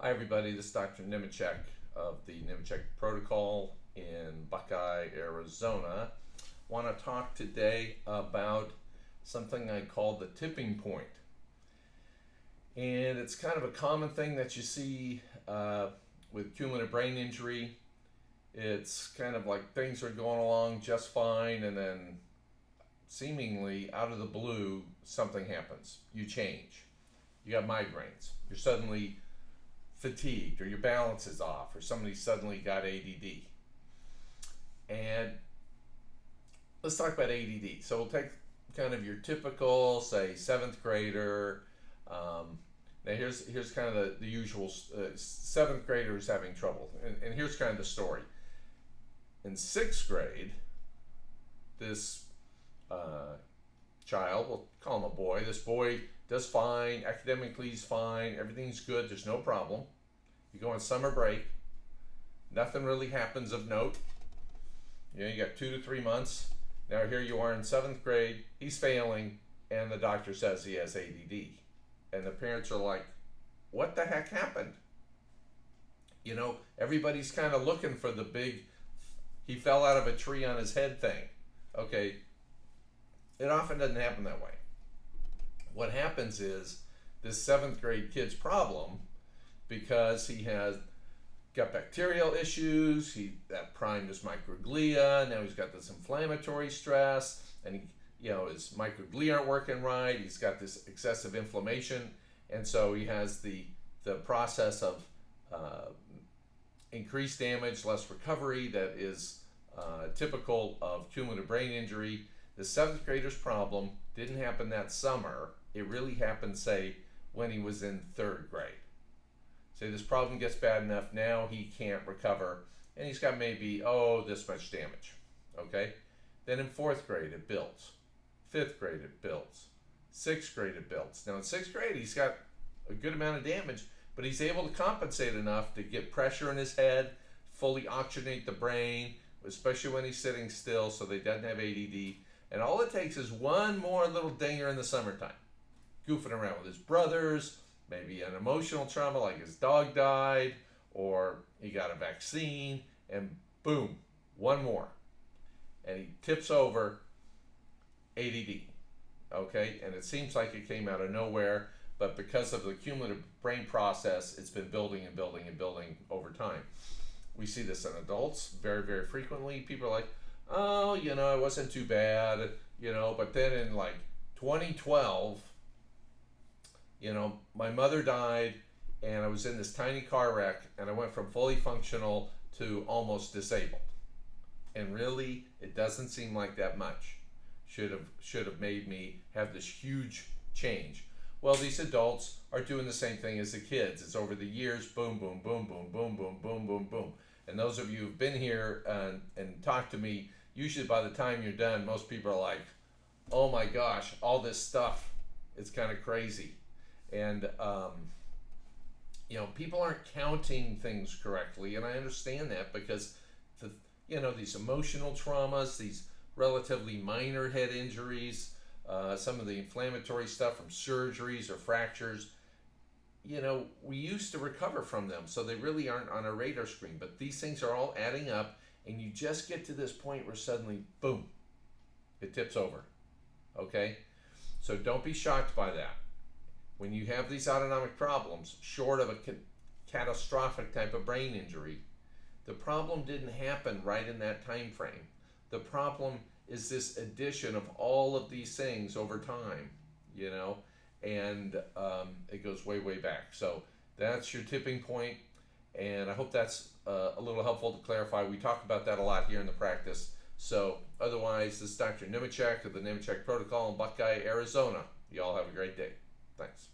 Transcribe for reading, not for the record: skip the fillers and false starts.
Hi everybody, this is Dr. Nemechek of the Nemechek Protocol in Buckeye, Arizona. I want to talk today about something I call the tipping point. And it's kind of a common thing that you see with cumulative brain injury. It's kind of like things are going along just fine, and then seemingly out of the blue, something happens. You change. You got migraines. You're suddenly fatigued, or your balance is off, or somebody suddenly got ADD. And let's talk about ADD. So we'll take kind of your typical, say, seventh grader. Now here's kind of the usual seventh grader is having trouble, and here's kind of the story. In sixth grade, this child, we'll call him a boy. This boy does fine, academically he's fine, everything's good, there's no problem. You go on summer break, nothing really happens of note. You got 2 to 3 months. Now here you are in seventh grade, he's failing, and the doctor says he has ADD. And the parents are like, what the heck happened? You know, everybody's kind of looking for the big, he fell out of a tree on his head thing. Okay, it often doesn't happen that way. What happens is this seventh grade kid's problem, because he has got bacterial issues, that primed his microglia, now he's got this inflammatory stress, and his microglia aren't working right, he's got this excessive inflammation, and so he has the process of increased damage, less recovery that is typical of cumulative brain injury. The seventh grader's problem didn't happen that summer. It really happened, say, when he was in third grade. Say this problem gets bad enough, now he can't recover, and he's got maybe, this much damage, okay? Then in fourth grade, it builds. Fifth grade, it builds. Sixth grade, it builds. Now in sixth grade, he's got a good amount of damage, but he's able to compensate enough to get pressure in his head, fully oxygenate the brain, especially when he's sitting still, so they doesn't have ADD. And all it takes is one more little dinger in the summertime. Goofing around with his brothers, maybe an emotional trauma like his dog died, or he got a vaccine, and boom, one more. And he tips over ADD, okay? And it seems like it came out of nowhere, but because of the cumulative brain process, it's been building and building and building over time. We see this in adults very, very frequently. People are like, it wasn't too bad, but then in like 2012, my mother died, and I was in this tiny car wreck, and I went from fully functional to almost disabled. And really, it doesn't seem like that much should have made me have this huge change. Well, these adults are doing the same thing as the kids. It's over the years, boom, boom, boom, boom, boom, boom, boom, boom, boom. And those of you who've been here and talked to me, usually by the time you're done, most people are like, oh my gosh, all this stuff, it's kind of crazy. And, people aren't counting things correctly, and I understand that because, these emotional traumas, these relatively minor head injuries, some of the inflammatory stuff from surgeries or fractures, we used to recover from them, so they really aren't on our radar screen. But these things are all adding up, and you just get to this point where suddenly, boom, it tips over, okay? So don't be shocked by that. When you have these autonomic problems, short of a catastrophic type of brain injury, the problem didn't happen right in that time frame. The problem is this addition of all of these things over time, and it goes way, way back. So that's your tipping point, and I hope that's a little helpful to clarify. We talk about that a lot here in the practice. So otherwise, this is Dr. Nemechek of the Nemechek Protocol in Buckeye, Arizona. You all have a great day. Thanks.